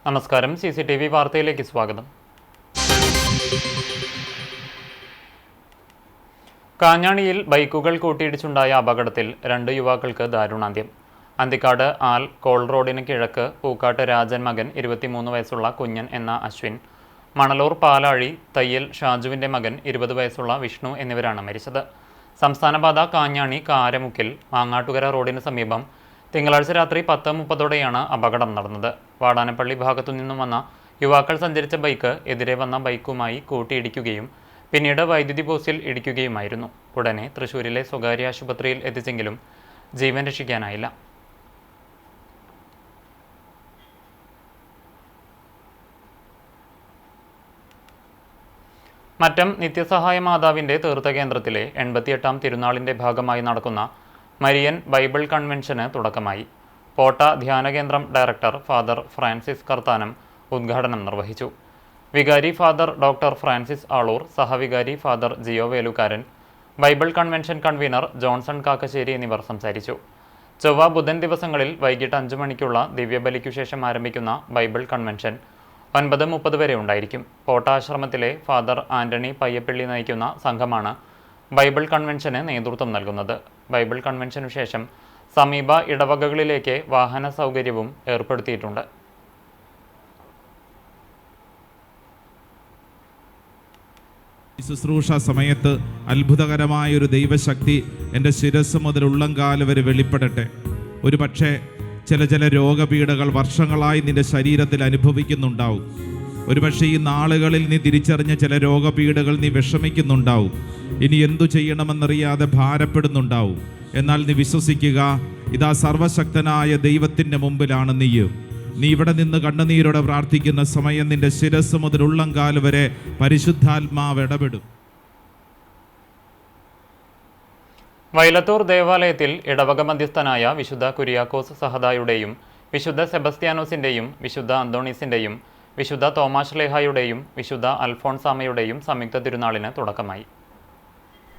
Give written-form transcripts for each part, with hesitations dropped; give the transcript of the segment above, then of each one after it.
നമസ്കാരം. CCTV വാർത്തയിലേക്ക് സ്വാഗതം. കാഞ്ഞാണിയിൽ ബൈക്കുകൾ കൂട്ടിയിടിച്ചുണ്ടായ അപകടത്തിൽ 2 യുവാക്കൾക്ക് ദാരുണാന്ത്യം. അന്തിക്കാട് ആൽ കോൾ റോഡിന് കിഴക്ക് പൂക്കാട്ട് രാജൻ മകൻ 23 വയസ്സുള്ള കുഞ്ഞൻ എന്ന അശ്വിൻ, മണലൂർ പാലാഴി തയ്യൽ ഷാജുവിൻ്റെ മകൻ 20 വയസ്സുള്ള വിഷ്ണു എന്നിവരാണ് മരിച്ചത്. സംസ്ഥാനപാത കാഞ്ഞാണി കാരമുക്കിൽ മാങ്ങാട്ടുകര റോഡിന് സമീപം തിങ്കളാഴ്ച രാത്രി 10:30ഓടെയാണ് അപകടം നടന്നത്. വാടാനപ്പള്ളി ഭാഗത്തു നിന്നും വന്ന യുവാക്കൾ സഞ്ചരിച്ച ബൈക്ക് എതിരെ വന്ന ബൈക്കുമായി കൂട്ടിയിടിക്കുകയും പിന്നീട് വൈദ്യുതി പോസ്റ്റിൽ ഇടിക്കുകയുമായിരുന്നു. ഉടനെ തൃശൂരിലെ സ്വകാര്യ ആശുപത്രിയിൽ എത്തിച്ചെങ്കിലും ജീവൻ രക്ഷിക്കാനായില്ല. മറ്റം നിത്യസഹായ മാതാവിൻ്റെ തീർത്ഥകേന്ദ്രത്തിലെ 88ാം തിരുനാളിൻ്റെ ഭാഗമായി നടക്കുന്ന മരിയൻ ബൈബിൾ കൺവെൻഷന് തുടക്കമായി. പോട്ട ധ്യാനകേന്ദ്രം ഡയറക്ടർ ഫാദർ ഫ്രാൻസിസ് കർത്താനം ഉദ്ഘാടനം നിർവഹിച്ചു. വികാരി ഫാദർ ഡോക്ടർ ഫ്രാൻസിസ് ആളൂർ, സഹവികാരി father Jio Velukaran, Bible convention convener Johnson Kakkassery എന്നിവർ സംസാരിച്ചു. ചൊവ്വ ബുധൻ ദിവസങ്ങളിൽ വൈകിട്ട് 5 മണിക്കുള്ള ദിവ്യബലിക്കു ശേഷം ആരംഭിക്കുന്ന ബൈബിൾ കൺവെൻഷൻ 9:30 വരെ ഉണ്ടായിരിക്കും. പോട്ട ആശ്രമത്തിലെ ഫാദർ ആന്റണി പയ്യപ്പള്ളി നയിക്കുന്ന സംഘമാണ് ബൈബിൾ കൺവെൻഷന് നേതൃത്വം നൽകുന്നത്. ബൈബിൾ കൺവെൻഷനു ശേഷം സമീപ ഇടവകകളിലേക്ക് വാഹന സൗകര്യവും ഏർപ്പെടുത്തിയിട്ടുണ്ട്. ശുശ്രൂഷ സമയത്ത് അത്ഭുതകരമായൊരു ദൈവശക്തി എൻ്റെ ശിരസ് മുതൽ ഉള്ളംകാല് വരെ വെളിപ്പെടട്ടെ. ഒരു പക്ഷേ ചില രോഗപീഠകൾ വർഷങ്ങളായി നിന്റെ ശരീരത്തിൽ അനുഭവിക്കുന്നുണ്ടാവും. ഒരുപക്ഷെ ഈ നാളുകളിൽ നീ തിരിച്ചറിഞ്ഞ ചില രോഗപീഠകൾ നീ വിഷമിക്കുന്നുണ്ടാവും. ഇനി എന്തു ചെയ്യണമെന്നറിയാതെ ഭാരപ്പെടുന്നുണ്ടാവും. എന്നാൽ നീ വിശ്വസിക്കുക, ഇതാ സർവശക്തനായ ദൈവത്തിൻ്റെ മുമ്പിലാണ് നീ ഇവിടെ നിന്ന് കണ്ണുനീരോടെ പ്രാർത്ഥിക്കുന്ന സമയം നിന്റെ ശിരസ് മുതൽ ഉള്ളംകാല് വരെ പരിശുദ്ധാത്മാവ് ഇടപെടും. വൈലത്തൂർ ദേവാലയത്തിൽ ഇടവക മധ്യസ്ഥനായ വിശുദ്ധ കുര്യാക്കോസ് സഹദായുടെയും വിശുദ്ധ സെബസ്ത്യാനോസിൻ്റെയും വിശുദ്ധ അന്തോണീസിൻ്റെയും വിശുദ്ധ തോമാശ്ലേഹായുടെയും വിശുദ്ധ അൽഫോൺസാമയുടെയും സംയുക്ത തിരുനാളിന് തുടക്കമായി.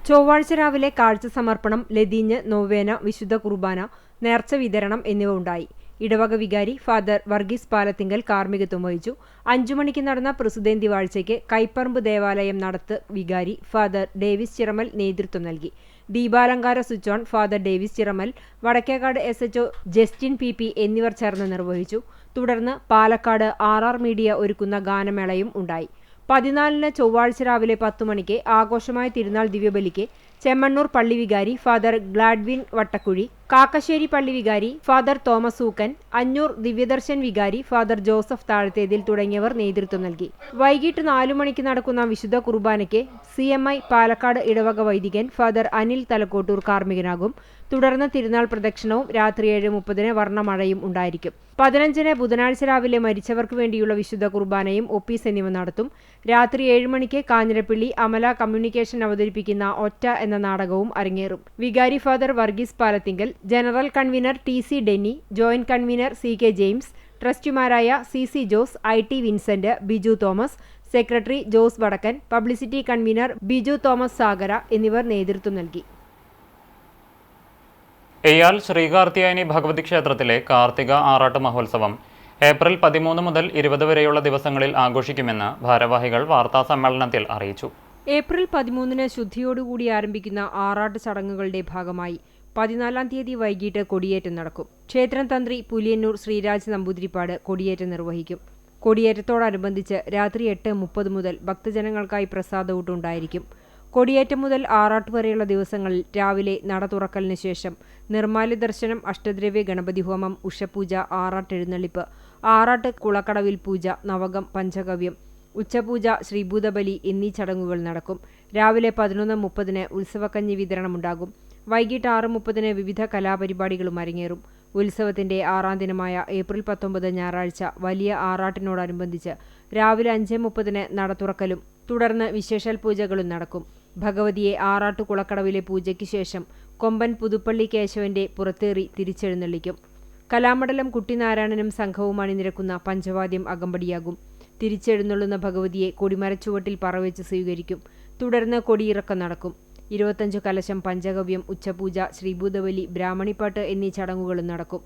ചൊവ്വാഴ്ച രാവിലെ കാഴ്ച സമർപ്പണം, ലതീഞ്ഞ്, നൊവേന, വിശുദ്ധ കുർബാന, നേർച്ച വിതരണം എന്നിവ ഉണ്ടായി. ഇടവക വികാരി ഫാദർ വർഗീസ് പാലത്തിങ്കൽ കാർമ്മികത്വം വഹിച്ചു. 5 മണിക്ക് നടന്ന പ്രസുതേന്തി വാഴ്ചയ്ക്ക് കൈപ്പറമ്പ് ദേവാലയം നടത്ത് വികാരി ഫാദർ ഡേവിസ് ചിറമൽ നേതൃത്വം നൽകി. ദീപാലങ്കാര switch on father Davis Chiramal, Vadakkekad SHO Justin PP എന്നിവർ ചേർന്ന് നിർവഹിച്ചു. തുടർന്ന് പാലക്കാട് RR മീഡിയ ഒരുക്കുന്ന ഗാനമേളയും ഉണ്ടായി. 14-ന് ചൊവ്വാഴ്ച രാവിലെ 10 മണിക്ക് ആഘോഷമായ തിരുനാൾ ദിവ്യബലിക്ക് ചെമ്മണ്ണൂർ പള്ളി വികാരി ഫാദർ ഗ്ലാഡ്വിൻ വട്ടക്കുഴി, കാക്കശ്ശേരി പള്ളി വികാരി ഫാദർ തോമസ് ഊക്കൻ, അഞ്ഞൂർ ദിവ്യദർശൻ വികാരി ഫാദർ ജോസഫ് താഴത്തേതിൽ തുടങ്ങിയവർ നേതൃത്വം നൽകി. വൈകിട്ട് 4 മണിക്ക് നടക്കുന്ന വിശുദ്ധ കുർബാനയ്ക്ക് CMI പാലക്കാട് ഇടവക വൈദികൻ ഫാദർ അനിൽ തലക്കോട്ടൂർ കാർമ്മികനാകും. തുടർന്ന് തിരുനാൾ പ്രദക്ഷിണവും രാത്രി 7:30-ന് വർണ്ണമഴയും ഉണ്ടായിരിക്കും. 15-ന് ബുധനാഴ്ച രാവിലെ മരിച്ചവർക്ക് വേണ്ടിയുള്ള വിശുദ്ധ കുർബാനയും ഒപ്പീസ് എന്നിവ നടത്തും. രാത്രി 7 മണിക്ക് കാഞ്ഞിരപ്പള്ളി അമല കമ്മ്യൂണിക്കേഷൻ അവതരിപ്പിക്കുന്ന ഒറ്റ എന്ന നാടകവും അരങ്ങേറും. വികാരി ഫാദർ Varghese Palathingal, general convener TC Denny, joint convener CK James, ട്രസ്റ്റിമാരായ CC Jose, IT Vincent, Biju Thomas, secretary Jose Vadakkan, publicity convener Biju Thomas സാഗര എന്നിവർ നേതൃത്വം നൽകി. എയ്യാൽ ശ്രീകാർത്തിയായനി ഭഗവതി ക്ഷേത്രത്തിലെ കാർത്തിക ആറാട്ട് മഹോത്സവം ഏപ്രിൽ 13 മുതൽ 20 വരെയുള്ള ദിവസങ്ങളിൽ ആഘോഷിക്കുമെന്ന് ഭാരവാഹികൾ വാർത്താസമ്മേളനത്തിൽ അറിയിച്ചു. ഏപ്രിൽ 13-ന് ശുദ്ധിയോടുകൂടി ആരംഭിക്കുന്ന ആറാട്ട് ചടങ്ങുകളുടെ ഭാഗമായി 14-ാം തീയതി വൈകിട്ട് കൊടിയേറ്റം നടക്കും. ക്ഷേത്രം തന്ത്രി പുലിയന്നൂർ ശ്രീരാജ് നമ്പൂതിരിപ്പാട് കൊടിയേറ്റം നിർവഹിക്കും. കൊടിയേറ്റത്തോടനുബന്ധിച്ച് രാത്രി 8:30 മുതൽ ഭക്തജനങ്ങൾക്കായി പ്രസാദഊട്ടുണ്ടായിരിക്കും. കൊടിയേറ്റം മുതൽ ആറാട്ട് വരെയുള്ള ദിവസങ്ങളിൽ രാവിലെ നട തുറക്കലിന് ശേഷം നിർമ്മാല്യ ദർശനം, അഷ്ടദ്രവ്യ ഗണപതി ഹോമം, ഉഷപൂജ, ആറാട്ടെഴുന്നള്ളിപ്പ്, ആറാട്ട് കുളക്കടവിൽ പൂജ, നവകം, പഞ്ചഗവ്യം, ഉച്ചപൂജ, ശ്രീഭൂതബലി എന്നീ ചടങ്ങുകൾ നടക്കും. രാവിലെ 11:30-ന് ഉത്സവക്കഞ്ഞി വിതരണമുണ്ടാകും. വൈകിട്ട് 6:30-ന് വിവിധ കലാപരിപാടികളും അരങ്ങേറും. ഉത്സവത്തിന്റെ 6ാം ദിനമായ ഏപ്രിൽ 19 ഞായറാഴ്ച വലിയ ആറാട്ടിനോടനുബന്ധിച്ച് രാവിലെ 5:30-ന് നട തുറക്കലും തുടർന്ന് വിശേഷാൽ പൂജകളും നടക്കും. ഭഗവതിയെ ആറാട്ട് കുളക്കടവിലെ പൂജയ്ക്ക് ശേഷം കൊമ്പൻ പുതുപ്പള്ളി കേശവന്റെ പുറത്തേറി തിരിച്ചെഴുന്നള്ളിക്കും. കലാമണ്ഡലം കുട്ടിനാരായണനും സംഘവും അണിനിരക്കുന്ന പഞ്ചവാദ്യം അകമ്പടിയാകും. തിരിച്ചെഴുന്നള്ളുന്ന ഭഗവതിയെ കൊടിമരച്ചുവട്ടിൽ പറവെച്ച് സ്വീകരിക്കും. തുടർന്ന് കൊടിയിറക്കം നടക്കും. 25 കലശം, പഞ്ചഗവ്യം, ഉച്ചപൂജ, ശ്രീഭൂതബലി, ബ്രാഹ്മണിപ്പാട്ട് എന്നീ ചടങ്ങുകളും നടക്കും.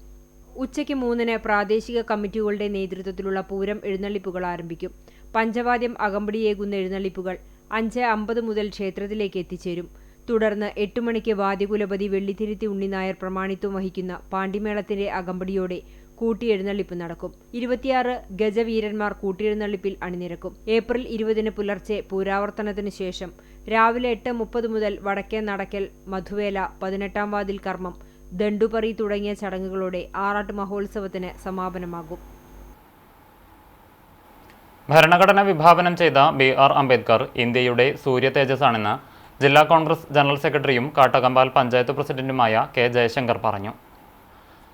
ഉച്ചയ്ക്ക് 3-ന് പ്രാദേശിക കമ്മിറ്റികളുടെ നേതൃത്വത്തിലുള്ള പൂരം എഴുന്നള്ളിപ്പുകൾ ആരംഭിക്കും. പഞ്ചവാദ്യം അകമ്പടിയേകുന്ന എഴുന്നള്ളിപ്പുകൾ 5:50 മുതൽ ക്ഷേത്രത്തിലേക്ക് എത്തിച്ചേരും. തുടർന്ന് 8 മണിക്ക് വാദ്യകുലപതി വെള്ളിത്തിരുത്തി ഉണ്ണിനായർ പ്രമാണിത്വം വഹിക്കുന്ന പാണ്ടിമേളത്തിന്റെ അകമ്പടിയോടെ കൂട്ടിയെഴുന്നള്ളിപ്പ് നടക്കും. 26 ഗജവീരന്മാർ കൂട്ടിയെഴുന്നള്ളിപ്പിൽ അണിനിരക്കും. ഏപ്രിൽ 20-ന് പുലർച്ചെ പൂരാവർത്തനത്തിനു ശേഷം രാവിലെ 8:30 മുതൽ വടക്കേ നടക്കൽ, മധുവേല, 18-ാം വാതിൽ കർമ്മം, ദണ്ഡുപറി തുടങ്ങിയ ചടങ്ങുകളോടെ ആറാട്ട് മഹോത്സവത്തിന് സമാപനമാകും. ഭരണഘടന വിഭാവനം ചെയ്ത BR അംബേദ്കർ ഇന്ത്യയുടെ സൂര്യ തേജസ്സാണെന്ന് ജില്ലാ കോൺഗ്രസ് ജനറൽ സെക്രട്ടറിയും കാട്ടകമ്പാൽ പഞ്ചായത്ത് പ്രസിഡന്റുമായ K. ജയശങ്കർ പറഞ്ഞു.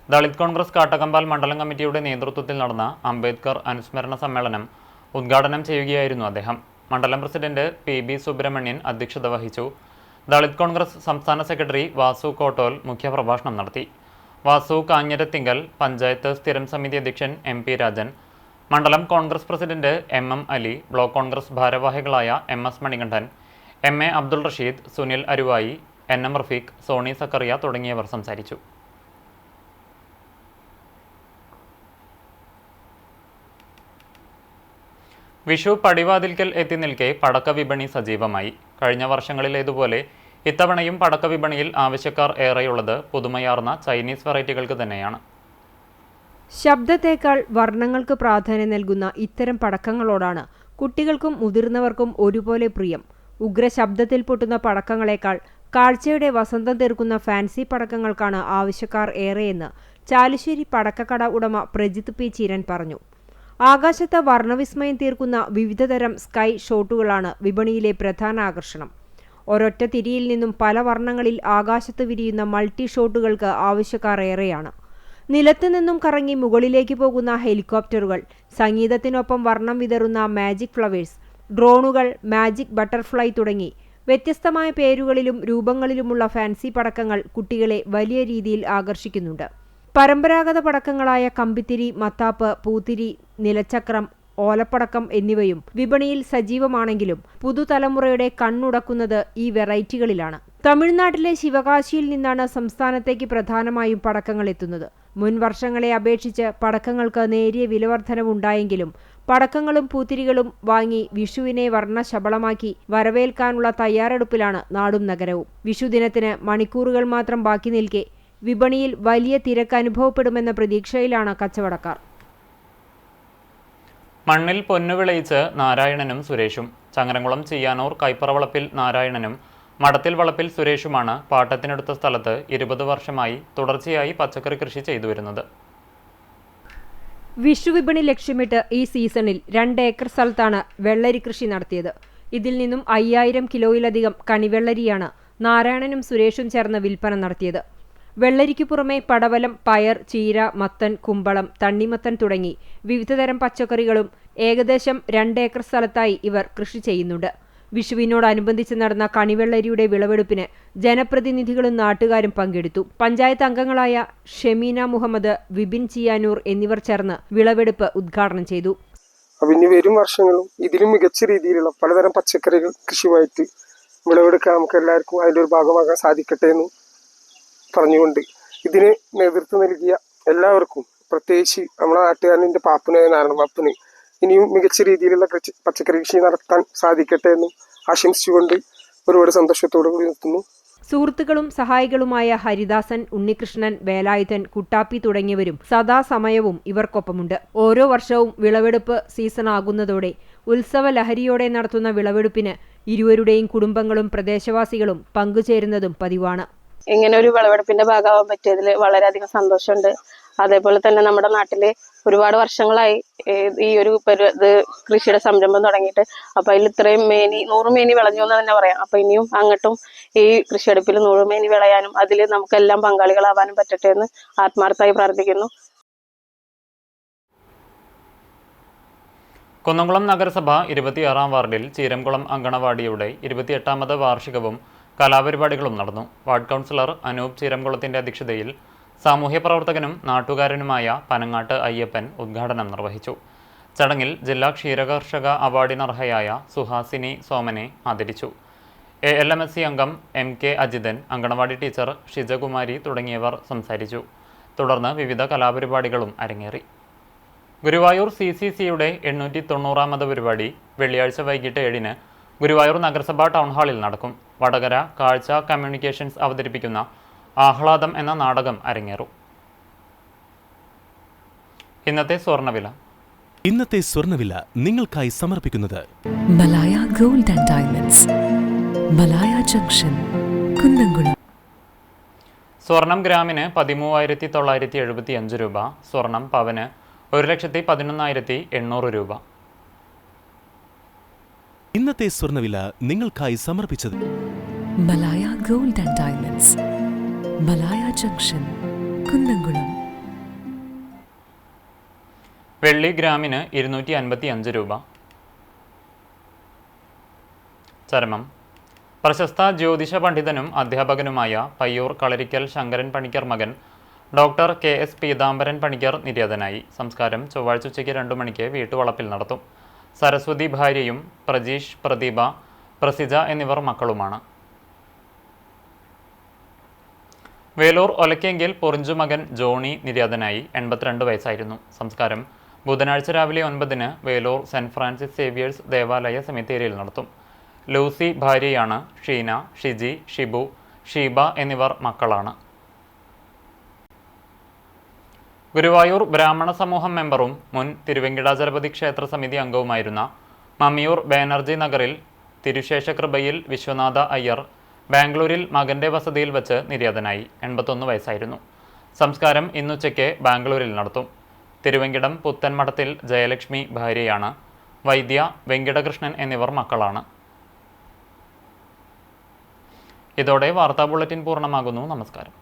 ദളിത് കോൺഗ്രസ് കാട്ടകമ്പാൽ മണ്ഡലം കമ്മിറ്റിയുടെ നേതൃത്വത്തിൽ നടന്ന അംബേദ്കർ അനുസ്മരണ സമ്മേളനം ഉദ്ഘാടനം ചെയ്യുകയായിരുന്നു അദ്ദേഹം. മണ്ഡലം പ്രസിഡന്റ് PB സുബ്രഹ്മണ്യൻ അധ്യക്ഷത വഹിച്ചു. ദളിത് കോൺഗ്രസ് സംസ്ഥാന സെക്രട്ടറി വാസു കോട്ടോൽ മുഖ്യപ്രഭാഷണം നടത്തി. വാസു കാഞ്ഞിരത്തിങ്കൽ, പഞ്ചായത്ത് സ്ഥിരം സമിതി അധ്യക്ഷൻ MP രാജൻ, മണ്ഡലം Congress president MM Ali, block Congress ഭാരവാഹികളായ MS Manikandan, MA Abdul Rasheed, Sunil അരുവായി, NM Rafeeq, Sony Zacharia തുടങ്ങിയവർ സംസാരിച്ചു. വിഷു പടിവാതിൽക്കൽ എത്തി നിൽക്കെ പടക്ക വിപണി സജീവമായി. കഴിഞ്ഞ വർഷങ്ങളിലേതുപോലെ ഇത്തവണയും പടക്ക വിപണിയിൽ ആവശ്യക്കാർ ഏറെയുള്ളത് പുതുമയാർന്ന ചൈനീസ് വെറൈറ്റികൾക്ക് തന്നെയാണ്. ശബ്ദത്തേക്കാൾ വർണ്ണങ്ങൾക്ക് പ്രാധാന്യം നൽകുന്ന ഇത്തരം പടക്കങ്ങളോടാണ് കുട്ടികൾക്കും മുതിർന്നവർക്കും ഒരുപോലെ പ്രിയം. ഉഗ്ര ശബ്ദത്തിൽ പൊട്ടുന്ന പടക്കങ്ങളെക്കാൾ കാഴ്ചയുടെ വസന്തം തീർക്കുന്ന ഫാൻസി പടക്കങ്ങൾക്കാണ് ആവശ്യക്കാർ ഏറെയെന്ന് ചാലുശ്ശേരി പടക്കക്കട ഉടമ പ്രജിത്ത് P. ചീരൻ പറഞ്ഞു. ആകാശത്ത് വർണ്ണവിസ്മയം തീർക്കുന്ന വിവിധതരം സ്കൈ ഷോട്ടുകളാണ് വിപണിയിലെ പ്രധാന ആകർഷണം. ഒരൊറ്റ തിരിയിൽ നിന്നും പല വർണ്ണങ്ങളിൽ ആകാശത്ത് വിരിയുന്ന മൾട്ടി ഷോട്ടുകൾക്ക് ആവശ്യക്കാർ ഏറെയാണ്. നിലത്തു നിന്നും കറങ്ങി മുകളിലേക്ക് പോകുന്ന ഹെലികോപ്റ്ററുകൾ, സംഗീതത്തിനൊപ്പം വർണ്ണം വിതറുന്ന മാജിക് ഫ്ലവേഴ്സ്, ഡ്രോണുകൾ, മാജിക് ബട്ടർഫ്ലൈ തുടങ്ങി വ്യത്യസ്തമായ പേരുകളിലും രൂപങ്ങളിലുമുള്ള ഫാൻസി പടക്കങ്ങൾ കുട്ടികളെ വലിയ രീതിയിൽ ആകർഷിക്കുന്നുണ്ട്. പരമ്പരാഗത പടക്കങ്ങളായ കമ്പിത്തിരി, മത്താപ്പ്, പൂത്തിരി, നിലച്ചക്രം, ഓലപ്പടക്കം എന്നിവയും വിപണിയിൽ സജീവമാണെങ്കിലും പുതുതലമുറയുടെ കണ്ണുടക്കുന്നത് ഈ വെറൈറ്റികളിലാണ്. തമിഴ്നാട്ടിലെ ശിവകാശിയിൽ നിന്നാണ് സംസ്ഥാനത്തേക്ക് പ്രധാനമായും പടക്കങ്ങൾ എത്തുന്നത്. മുൻ വർഷങ്ങളെ അപേക്ഷിച്ച് പടക്കങ്ങൾക്ക് നേരിയ വിലവർധനവുണ്ടായെങ്കിലും പടക്കങ്ങളും പൂത്തിരികളും വാങ്ങി വിഷുവിനെ വർണ്ണശബളമാക്കി വരവേൽക്കാനുള്ള തയ്യാറെടുപ്പിലാണ് നാടും നഗരവും. വിഷുദിനത്തിന് മണിക്കൂറുകൾ മാത്രം ബാക്കി നിൽക്കെ വിപണിയിൽ വലിയ തിരക്ക് അനുഭവപ്പെടുമെന്ന പ്രതീക്ഷയിലാണ് കച്ചവടക്കാർ. മണ്ണിൽ പൊന്നു വിളയിച്ച് നാരായണനും സുരേഷും. ചങ്ങരംകുളം ചിയ്യാനൂർ കൈപ്പറവളപ്പിൽ നാരായണനും മടത്തിൽ വളപ്പിൽ സുരേഷുമാണ് പാട്ടത്തിനെടുത്ത സ്ഥലത്ത് 20 വർഷമായി തുടർച്ചയായി പച്ചക്കറി കൃഷി ചെയ്തു വരുന്നത്. വിഷുവിപണി ലക്ഷ്യമിട്ട് ഈ സീസണിൽ 2 ഏക്കർ സ്ഥലത്താണ് വെള്ളരി കൃഷി നടത്തിയത്. ഇതിൽ നിന്നും 5000 കിലോയിലധികം കണിവെള്ളരിയാണ് നാരായണനും സുരേഷും ചേർന്ന് വിൽപ്പന നടത്തിയത്. വെള്ളരിക്കു പുറമെ പടവലം, പയർ, ചീര, മത്തൻ, കുമ്പളം, തണ്ണിമത്തൻ തുടങ്ങി വിവിധതരം പച്ചക്കറികളും ഏകദേശം 2 ഏക്കർ സ്ഥലത്തായി ഇവർ കൃഷി ചെയ്യുന്നുണ്ട്. വിഷുവിനോടനുബന്ധിച്ച് നടന്ന കണിവെള്ളരിയുടെ വിളവെടുപ്പിന് ജനപ്രതിനിധികളും നാട്ടുകാരും പങ്കെടുത്തു. പഞ്ചായത്ത് അംഗങ്ങളായ ഷെമീന മുഹമ്മദ്, വിപിൻ ചിയാനൂർ എന്നിവർ ചേർന്ന് വിളവെടുപ്പ് ഉദ്ഘാടനം ചെയ്തു. ഇനി വരും വർഷങ്ങളും ഇതിലും മികച്ച രീതിയിലുള്ള പലതരം പച്ചക്കറികൾ കൃഷിയുമായിട്ട് വിളവെടുക്കാൻ നമുക്ക് എല്ലാവർക്കും അതിൻ്റെ ഒരു ഭാഗമാകാൻ സാധിക്കട്ടെ എന്ന് പറഞ്ഞുകൊണ്ട് ഇതിന് നേതൃത്വം നൽകിയ എല്ലാവർക്കും, പ്രത്യേകിച്ച് നമ്മുടെ നാട്ടുകാരൻ്റെ പാപ്പനായ നാരായണ പാപ്പന് ഇനിയും മികച്ച രീതിയിലുള്ള പച്ചക്കറി കൃഷി നടത്താൻ സാധിക്കട്ടെ എന്നും ആശംസിച്ചുകൊണ്ട് ഒരുപാട് സന്തോഷത്തോടു കൂടി നിർത്തുന്നു. സുഹൃത്തുക്കളും സഹായികളുമായ ഹരിദാസൻ, ഉണ്ണികൃഷ്ണൻ, വേലായുധൻ, കുട്ടാപ്പി തുടങ്ങിയവരും സദാസമയവും ഇവർക്കൊപ്പമുണ്ട്. ഓരോ വർഷവും വിളവെടുപ്പ് സീസണാകുന്നതോടെ ഉത്സവ ലഹരിയോടെ നടത്തുന്ന വിളവെടുപ്പിന് ഇരുവരുടെയും കുടുംബങ്ങളും പ്രദേശവാസികളും പങ്കുചേരുന്നതും പതിവാണ്. ഇങ്ങനെ ഒരു വിളവെടുപ്പിന്റെ ഭാഗമാകാൻ പറ്റിയതിൽ വളരെയധികം സന്തോഷമുണ്ട്. അതേപോലെ തന്നെ നമ്മുടെ നാട്ടില് ഒരുപാട് വർഷങ്ങളായി ഈ ഒരു കൃഷിയുടെ സംരംഭം തുടങ്ങിയിട്ട്. അപ്പൊ അതിൽ ഇത്രയും 100 മേനി വിളഞ്ഞു എന്ന് തന്നെ പറയാം. അപ്പൊ ഇനിയും അങ്ങോട്ടും ഈ കൃഷിയെടുപ്പിൽ 100 മേനി വിളയാനും അതിൽ നമുക്കെല്ലാം പങ്കാളികളാവാനും പറ്റട്ടെ എന്ന് ആത്മാർത്ഥമായി പ്രാർത്ഥിക്കുന്നു. കുന്നംകുളം നഗരസഭ 26-ാം വാർഡിൽ ചീരംകുളം അങ്കണവാടിയുടെ 28ാമത് വാർഷികവും കലാപരിപാടികളും നടന്നു. വാർഡ് കൗൺസിലർ അനൂപ് ചീരംകുളത്തിന്റെ അധ്യക്ഷതയിൽ സാമൂഹ്യ പ്രവർത്തകനും നാട്ടുകാരനുമായ പനങ്ങാട്ട് അയ്യപ്പൻ ഉദ്ഘാടനം നിർവഹിച്ചു. ചടങ്ങിൽ ജില്ലാ ക്ഷീരകർഷക അവാർഡിനർഹയായ സുഹാസിനി സോമനെ ആദരിച്ചു. ALMSC അംഗം MK അജിതൻ, അങ്കണവാടി ടീച്ചർ ഷിജകുമാരി തുടങ്ങിയവർ സംസാരിച്ചു. തുടർന്ന് വിവിധ കലാപരിപാടികളും അരങ്ങേറി. ഗുരുവായൂർ CCCയുടെ 890ാമത് പരിപാടി വെള്ളിയാഴ്ച വൈകിട്ട് 7-ന് ഗുരുവായൂർ നഗരസഭാ ടൗൺ ഹാളിൽ നടക്കും. വടകര കാഴ്ച കമ്മ്യൂണിക്കേഷൻസ് അവതരിപ്പിക്കുന്ന ആഹ്ലാദം എന്ന നാടകം അരങ്ങേറും. ഇന്നത്തെ സ്വർണ്ണവില നിങ്ങൾക്കായി സമർപ്പിക്കുന്നത് Malaya gold and diamonds, Malaya junction, Kunnamkulam. സ്വർണം ഗ്രാമിന് 13,975 രൂപ, സ്വർണം പവന് 1,11,800 രൂപ. ഇന്നത്തെ സ്വർണ്ണവില നിങ്ങൾക്കായി സമർപ്പിച്ചത് Malaya gold and diamonds, Malaya junction, Kunnamkulam. വെള്ളി ഗ്രാമിന് 255 രൂപ. ചരമം. പ്രശസ്ത ജ്യോതിഷ പണ്ഡിതനും അധ്യാപകനുമായ പയ്യൂർ കളരിക്കൽ ശങ്കരൻ പണിക്കർ മകൻ ഡോക്ടർ KS പീതാംബരൻ പണിക്കർ നിര്യാതനായി. സംസ്കാരം ചൊവ്വാഴ്ച ഉച്ചയ്ക്ക് 2 മണിക്ക് വീട്ടുവളപ്പിൽ നടത്തും. സരസ്വതി ഭാര്യയും പ്രജീഷ്, പ്രദീപ, പ്രസിജ എന്നിവർ മക്കളുമാണ്. വേലൂർ ഒലക്കെങ്കിൽ പൊറിഞ്ചു മകൻ ജോണി നിര്യാതനായി. 82 വയസ്സായിരുന്നു. സംസ്കാരം ബുധനാഴ്ച രാവിലെ 9-ന് വേലൂർ സെന്റ് ഫ്രാൻസിസ് സേവിയേഴ്സ് ദേവാലയ സെമിത്തേരിയിൽ നടത്തും. ലൂസി ഭാര്യയാണ്. ഷീന, ഷിജി, ഷിബു, ഷീബ എന്നിവർ മക്കളാണ്. ഗുരുവായൂർ ബ്രാഹ്മണ സമൂഹം മെമ്പറും മുൻ തിരുവെങ്കിടാചലപതി ക്ഷേത്ര സമിതി അംഗവുമായിരുന്ന മമ്മിയൂർ ബാനർജി നഗറിൽ തിരുശേഷകൃപയിൽ വിശ്വനാഥ അയ്യർ ബാംഗ്ലൂരിൽ മകന്റെ വസതിയിൽ വച്ച് നിര്യാതനായി. 81 വയസ്സായിരുന്നു. സംസ്കാരം ഇന്നുച്ചയ്ക്ക് ബാംഗ്ലൂരിൽ നടത്തും. തിരുവെങ്കിടം പുത്തൻമഠത്തിൽ ജയലക്ഷ്മി ഭാര്യയാണ്. വൈദ്യ, വെങ്കിടകൃഷ്ണൻ എന്നിവർ മക്കളാണ്. ഇതോടെ വാർത്താ ബുള്ളറ്റിൻ പൂർണ്ണമാകുന്നു. നമസ്കാരം.